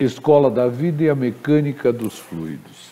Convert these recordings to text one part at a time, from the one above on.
Escola da Vida e a Mecânica dos Fluidos.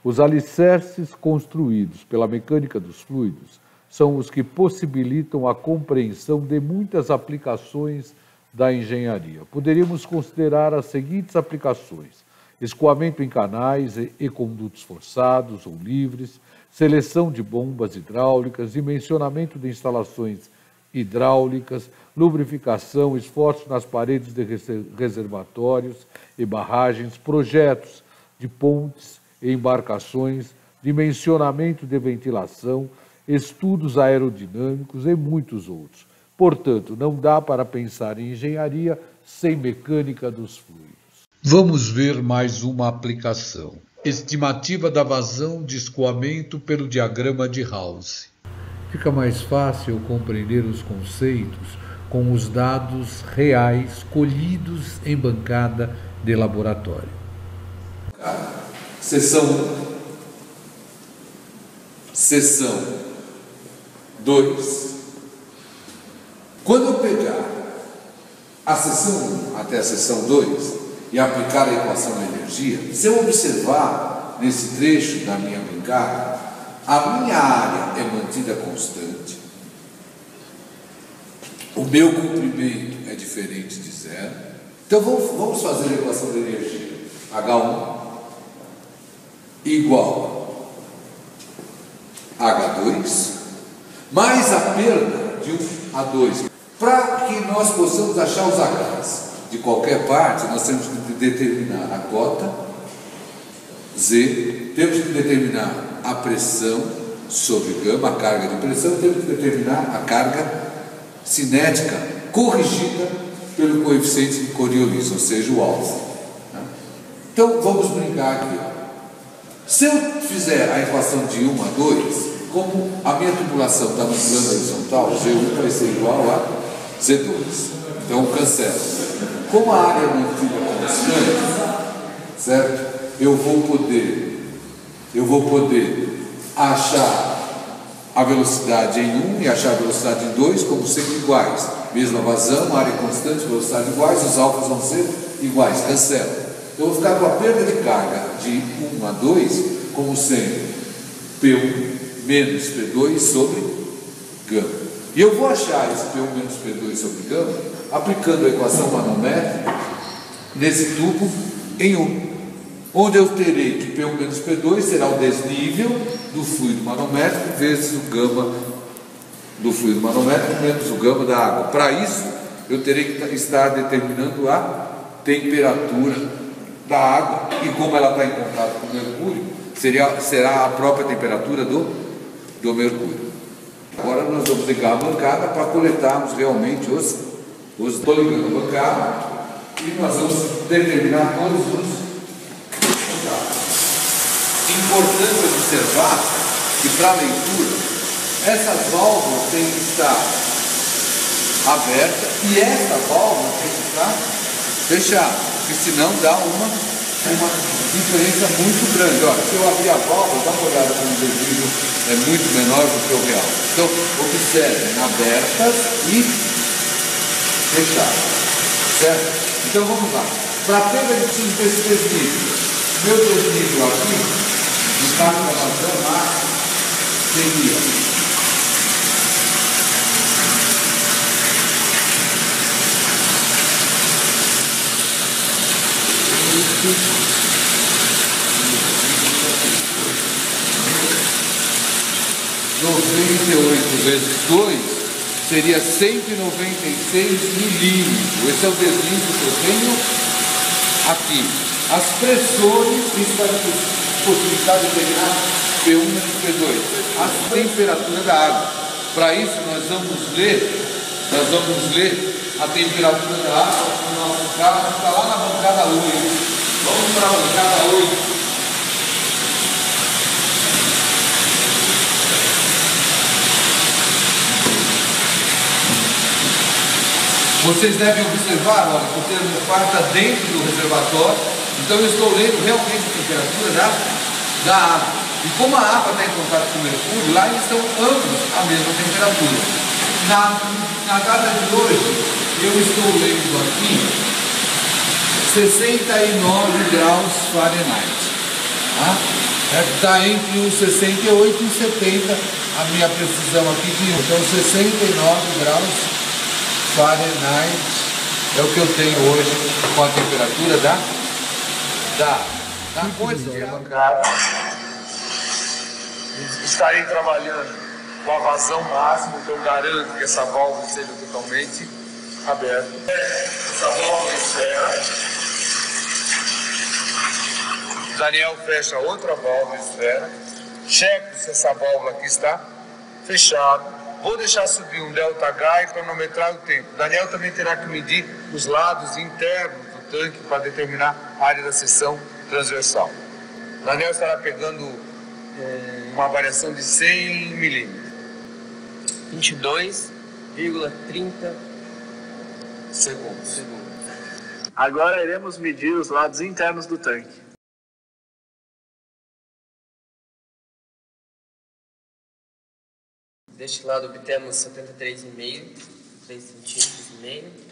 Os alicerces construídos pela mecânica dos fluidos são os que possibilitam a compreensão de muitas aplicações da engenharia. Poderíamos considerar as seguintes aplicações: escoamento em canais e condutos forçados ou livres, seleção de bombas hidráulicas, dimensionamento de instalações hidráulicas, lubrificação, esforços nas paredes de reservatórios e barragens, projetos de pontes e embarcações, dimensionamento de ventilação, estudos aerodinâmicos e muitos outros. Portanto, não dá para pensar em engenharia sem mecânica dos fluidos. Vamos ver mais uma aplicação. Estimativa da vazão de escoamento pelo diagrama de House. Fica mais fácil compreender os conceitos com os dados reais colhidos em bancada de laboratório. Seção 2. Quando eu pegar a seção 1 até a seção 2 e aplicar a equação da energia, se eu observar nesse trecho da minha bancada, a minha área é mantida constante, o meu comprimento é diferente de zero. Então vamos fazer a equação da energia. H1 igual H2 mais a perda de 1 a 2. Para que nós possamos achar os H's de qualquer parte, nós temos que determinar a cota Z, temos que determinar a pressão sobre gama, a carga de pressão, temos que determinar a carga cinética corrigida pelo coeficiente de Coriolis, ou seja, o alfa. Então vamos brincar aqui. Se eu fizer a equação de 1 a 2, como a minha tubulação está no plano horizontal, G1 vai ser igual a Z2. Então cancela. Como a área é mantida constante, certo? Eu vou poder achar a velocidade em 1 e achar a velocidade em 2 como sendo iguais. Mesma vazão, área constante, velocidade iguais, os alfas vão ser iguais, cancela. Eu vou ficar com a perda de carga de 1 a 2 como sendo P1 menos P2 sobre gama. E eu vou achar esse P1 menos P2 sobre gama aplicando a equação manométrica nesse tubo em 1, onde eu terei que P1 menos P2 será o desnível do fluido manométrico vezes o gama do fluido manométrico menos o gama da água. Para isso, eu terei que estar determinando a temperatura da água, e como ela está em contato com o mercúrio, será a própria temperatura do mercúrio. Agora nós vamos ligar a bancada para coletarmos realmente estou ligando a bancada e nós vamos determinar todos os contatos. Importante observar que para a leitura essas válvulas têm que estar abertas e essa válvula tem que estar fechada, porque senão dá uma diferença muito grande. Olha, se eu abrir a válvula, dá uma olhada como o desvio é muito menor do que o real. Então, observem, abertas e fechadas, certo? Então, vamos lá. Para ter a gente desse desnível, meu desnível aqui, no caso da vazão máxima, seria 98 vezes 2 seria 196 milímetros. Esse é o desnível que eu tenho aqui. As pressões, isso vai possibilitar determinar P1 menos P2. A temperatura da água. Para isso nós vamos ler a temperatura da água no nosso carro, está lá na bancada 8. Vamos para a bancada 8. Vocês devem observar, olha, que o termofar está dentro do reservatório, então eu estou lendo realmente a temperatura da água. E como a água está em contato com o mercúrio, lá eles estão ambos a mesma temperatura. Na data de hoje, eu estou lendo aqui 69 graus Fahrenheit. Está entre os 68 e 70, a minha precisão aqui de 1. Então 69 graus Fahrenheit é o que eu tenho hoje com a temperatura da coisa de água. Estarei trabalhando com a vazão máxima, então garanto que essa válvula seja totalmente aberta. Essa válvula esfera. Daniel fecha outra válvula esfera. Checo se essa válvula aqui está fechada. Vou deixar subir um ΔH e cronometrar o tempo. Daniel também terá que medir os lados internos do tanque para determinar a área da seção transversal. Daniel estará pegando uma variação de 100 milímetros. 22,30 segundos. Agora iremos medir os lados internos do tanque. Deste lado obtemos 73,5, 3 centímetros e meio.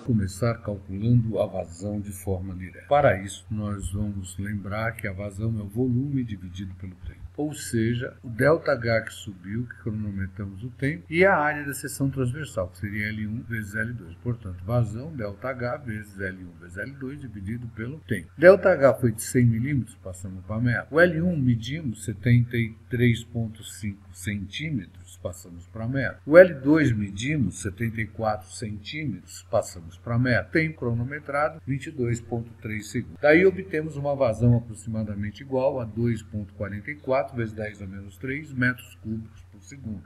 Começar calculando a vazão de forma direta. Para isso, nós vamos lembrar que a vazão é o volume dividido pelo tempo. Ou seja, o ΔH que subiu, que cronometramos o tempo, e a área da seção transversal, que seria L1 vezes L2. Portanto, vazão ΔH vezes L1 vezes L2 dividido pelo tempo. ΔH foi de 100 milímetros, passamos para metro. O L1 medimos 73,5 centímetros, passamos para metro. O L2 medimos 74 centímetros, passamos para metro. Tempo cronometrado, 22,3 segundos. Daí obtemos uma vazão aproximadamente igual a 2,44 vezes 10 a menos 3 metros cúbicos por segundo.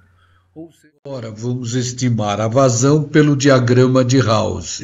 Ou seja, agora vamos estimar a vazão pelo diagrama de House.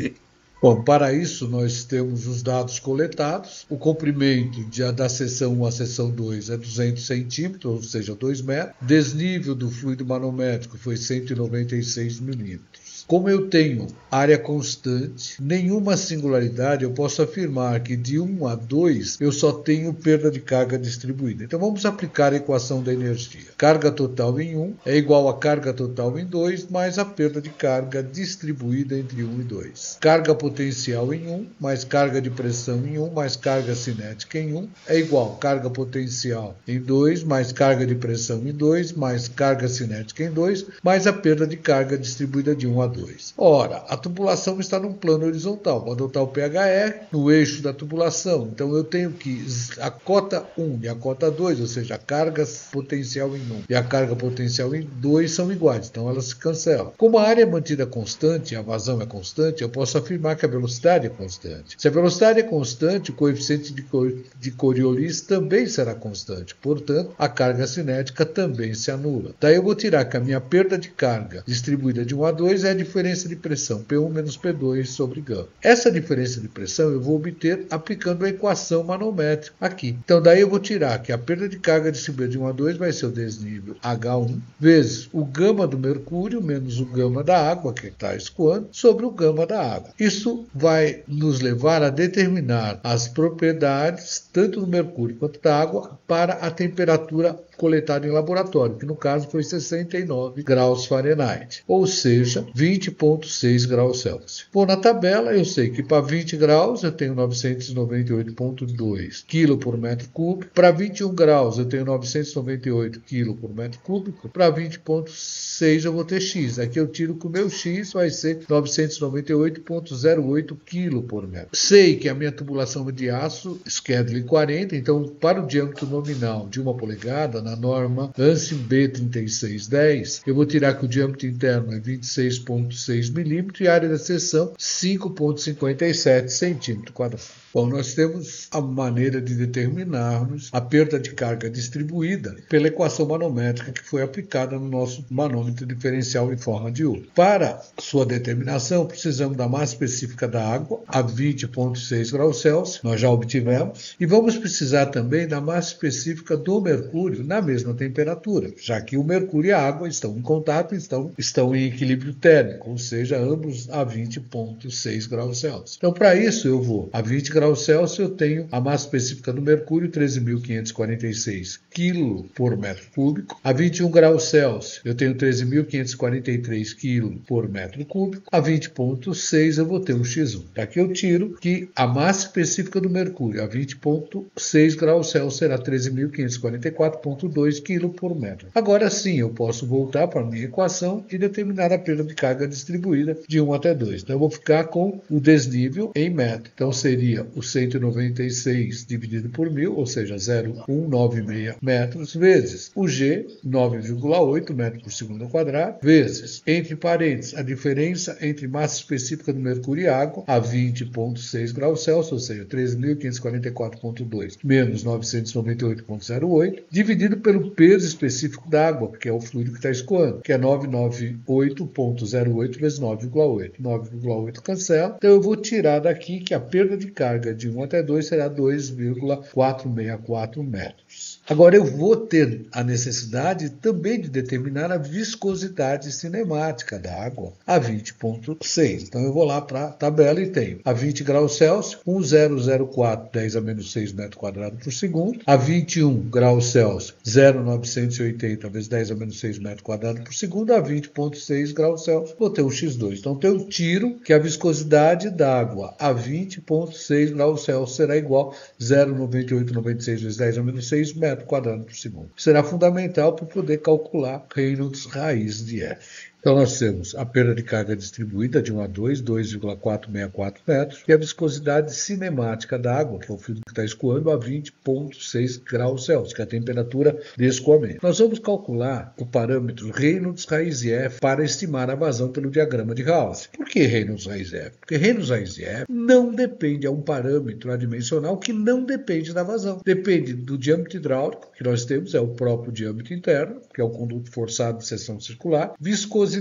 Bom, para isso nós temos os dados coletados. O comprimento da seção 1 à seção 2 é 200 centímetros, ou seja, 2 metros. Desnível do fluido manométrico foi 196 milímetros. Como eu tenho área constante, nenhuma singularidade, eu posso afirmar que de 1 a 2 eu só tenho perda de carga distribuída. Então vamos aplicar a equação da energia. Carga total em 1 é igual a carga total em 2 mais a perda de carga distribuída entre 1 e 2. Carga potencial em 1 mais carga de pressão em 1 mais carga cinética em 1 é igual a carga potencial em 2 mais carga de pressão em 2 mais carga cinética em 2 mais a perda de carga distribuída de 1 a 2. Ora, a tubulação está num plano horizontal. Vou adotar o PHE no eixo da tubulação. Então eu tenho que a cota 1 e a cota 2, ou seja, a carga potencial em 1 e a carga potencial em 2 são iguais. Então elas se cancelam. Como a área é mantida constante, a vazão é constante, eu posso afirmar que a velocidade é constante. Se a velocidade é constante, o coeficiente de Coriolis também será constante. Portanto, a carga cinética também se anula. Daí eu vou tirar que a minha perda de carga distribuída de 1 a 2 é a diferença de pressão, P1 menos P2 sobre γ. Essa diferença de pressão eu vou obter aplicando a equação manométrica aqui. Então daí eu vou tirar que a perda de carga distribuída de 1 a 2 vai ser o desnível H1 vezes o gama do mercúrio menos o gama da água, que está escoando, sobre o gama da água. Isso vai nos levar a determinar as propriedades tanto do mercúrio quanto da água para a temperatura coletada em laboratório, que no caso foi 69 graus Fahrenheit, ou seja, 20,6 graus Celsius. Bom, na tabela eu sei que para 20 graus eu tenho 998,2 kg por metro cúbico, para 21 graus eu tenho 998 kg por metro cúbico, para 20,6 eu vou ter X. Aqui eu tiro que o meu X vai ser 998,08 kg por metro. Sei que a minha tubulação é de aço Schedule 40, então para o diâmetro nominal de 1 polegada, na norma ANSI B3610, eu vou tirar que o diâmetro interno é 26,6 milímetros e a área da seção 5,57 centímetros quadrados. Bom, nós temos a maneira de determinarmos a perda de carga distribuída pela equação manométrica que foi aplicada no nosso manômetro diferencial em forma de U. Para sua determinação, precisamos da massa específica da água, a 20,6 graus Celsius, nós já obtivemos, e vamos precisar também da massa específica do mercúrio na mesma temperatura, já que o mercúrio e a água estão em contato, estão em equilíbrio térmico, ou seja, ambos a 20,6 graus Celsius. Então, para isso, eu vou a 20 graus graus Celsius eu tenho a massa específica do mercúrio 13.546 kg por metro cúbico. A 21 graus Celsius eu tenho 13.543 kg por metro cúbico. A 20,6 eu vou ter um X1. Daqui eu tiro que a massa específica do mercúrio a 20,6 graus Celsius será 13.544,2 kg por metro. Agora sim eu posso voltar para a minha equação e determinar a perda de carga distribuída de 1 até 2. Então eu vou ficar com o desnível em metro. Então seria o 196 dividido por 1000, ou seja, 0,196 metros, vezes o G, 9,8 metros por segundo ao quadrado, vezes, entre parênteses, a diferença entre massa específica do mercúrio e água, a 20,6 graus Celsius, ou seja, 13.544,2 menos 998,08, dividido pelo peso específico da água, que é o fluido que está escoando, que é 998,08 vezes 9,8. 9,8 cancela. Então eu vou tirar daqui que a perda de carga de 1 até 2 será 2,464 metros. Agora eu vou ter a necessidade também de determinar a viscosidade cinemática da água a 20,6. Então eu vou lá para a tabela e tenho a 20 graus Celsius, 1004, 10 a menos 6 metros quadrados por segundo. A 21 graus Celsius, 0,980 vezes 10 a menos 6 metros quadrados por segundo. A 20,6 graus Celsius, vou ter um X2. Então eu tiro que a viscosidade da água a 20,6 graus Celsius será igual a 0,9896 vezes 10 a menos 6 metros quadrado por segundo. Será fundamental para poder calcular Reynolds raiz de F. Então nós temos a perda de carga distribuída de 1 a 2, 2,464 metros, e a viscosidade cinemática da água, que é o fluido que está escoando, a 20,6 graus Celsius, que é a temperatura de escoamento. Nós vamos calcular o parâmetro Reynolds raiz de F para estimar a vazão pelo diagrama de Gauss. Por que Reynolds raiz de F? Porque Reynolds raiz de F não depende, é um parâmetro adimensional que não depende da vazão. Depende do diâmetro hidráulico, que nós temos, é o próprio diâmetro interno, que é o conduto forçado de seção circular, viscosidade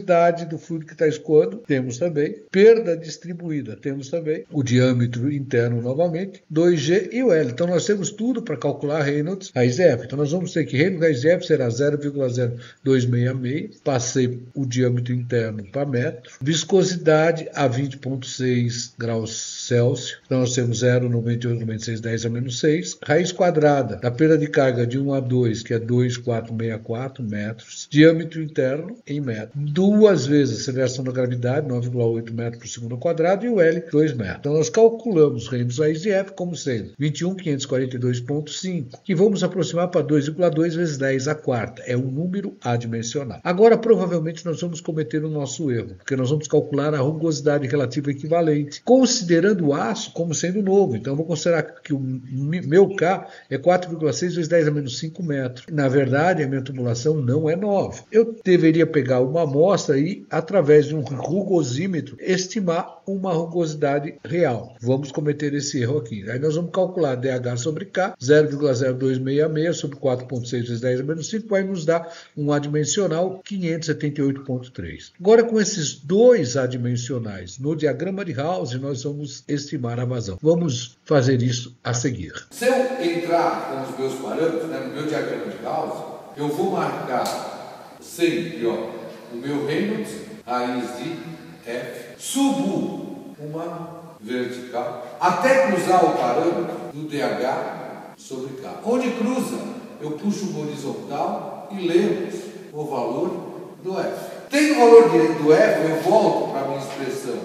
do fluido que está escoando, temos também, perda distribuída, temos também o diâmetro interno novamente, 2G e o L. Então nós temos tudo para calcular Reynolds raiz de F. Então nós vamos ter que Reynolds raiz de F será 0,0266, passei o diâmetro interno para metro, viscosidade a 20,6 graus Celsius, então nós temos 0,9896, 10 a menos 6, raiz quadrada da perda de carga de 1 a 2, que é 2,464 metros, diâmetro interno em metros, duas vezes a aceleração da gravidade, 9,8 metros por segundo ao quadrado, e o L, 2 metros. Então nós calculamos Reynolds raiz de F como sendo 21.542,5, que vamos aproximar para 2,2 vezes 10 a quarta. É um número adimensional. Agora, provavelmente, nós vamos cometer o nosso erro, porque nós vamos calcular a rugosidade relativa equivalente, considerando o aço como sendo novo. Então, eu vou considerar que o meu K é 4,6 vezes 10 a menos 5 metros. Na verdade, a minha tubulação não é nova. Eu deveria pegar uma amostra e, através de um rugosímetro, estimar uma rugosidade real. Vamos cometer esse erro aqui. Aí nós vamos calcular DH sobre K, 0,0266 sobre 4,6 vezes 10 a menos 5, vai nos dar um adimensional 578,3. Agora, com esses dois adimensionais no diagrama de Gauss, nós vamos estimar a vazão. Vamos fazer isso a seguir. Se eu entrar com os meus parâmetros, no meu diagrama de Gauss, eu vou marcar sempre, o meu Reynolds raiz de F, subo uma vertical, até cruzar o parâmetro do DH sobre K. Onde cruza, eu puxo o horizontal e lemos o valor do F. Tem o valor do F, eu volto para a minha expressão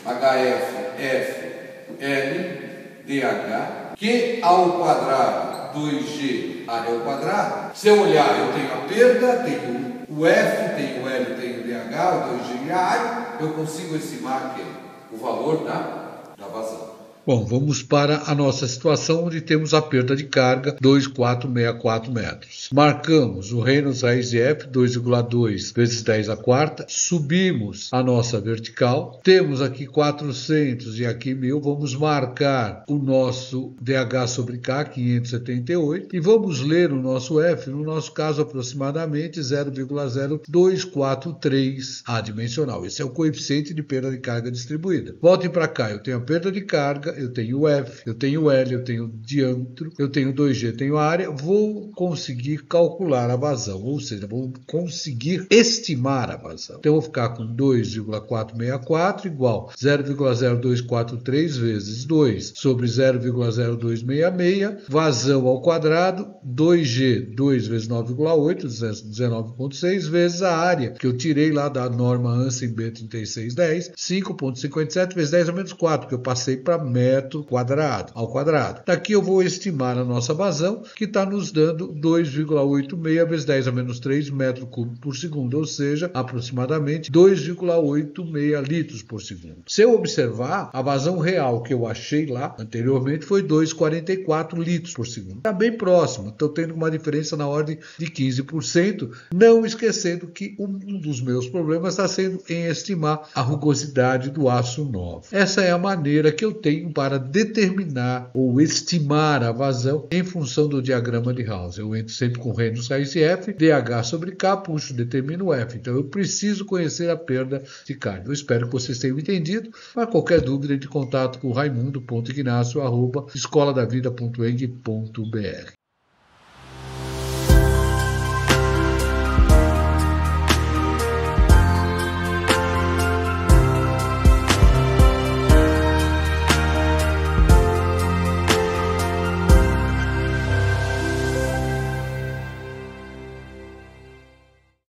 HF, F, L, DH, Q ao quadrado, 2G, área ao quadrado. Se eu olhar, eu tenho a perda, tenho o F, tenho o L, tenho o DH, o 2G e a área, eu consigo estimar aqui o valor da vazão. Bom, vamos para a nossa situação onde temos a perda de carga 2,464 metros. Marcamos o Reynolds raiz de F, 2,2 vezes 10 a quarta. Subimos a nossa vertical. Temos aqui 400 e aqui 1000. Vamos marcar o nosso DH sobre K, 578. E vamos ler o nosso F, no nosso caso aproximadamente 0,0243 adimensional. Esse é o coeficiente de perda de carga distribuída. Voltem para cá, eu tenho a perda de carga, eu tenho F, eu tenho L, eu tenho diâmetro, eu tenho 2G, tenho área, vou conseguir calcular a vazão, ou seja, vou conseguir estimar a vazão. Então, eu vou ficar com 2,464 igual 0,0243 vezes 2 sobre 0,0266, vazão ao quadrado, 2G, 2 vezes 9,8, 19,6, vezes a área, que eu tirei lá da norma ANSI B3610, 5,57 vezes 10 a menos 4, que eu passei para metro quadrado, ao quadrado. Daqui eu vou estimar a nossa vazão, que está nos dando 2,86 vezes 10 a menos 3 metro cúbico por segundo, ou seja, aproximadamente 2,86 litros por segundo. Se eu observar, a vazão real que eu achei lá anteriormente foi 2,44 litros por segundo. Está bem próximo, estou tendo uma diferença na ordem de 15%, não esquecendo que um dos meus problemas está sendo em estimar a rugosidade do aço novo. Essa é a maneira que eu tenho para determinar ou estimar a vazão em função do diagrama de Hausdorff. Eu entro sempre com Reynolds raiz de F, DH sobre K, puxo, determino F. Então eu preciso conhecer a perda de carga. Eu espero que vocês tenham entendido. Para qualquer dúvida, entre em contato com raimundo.ignacio@escoladavida.eng.br.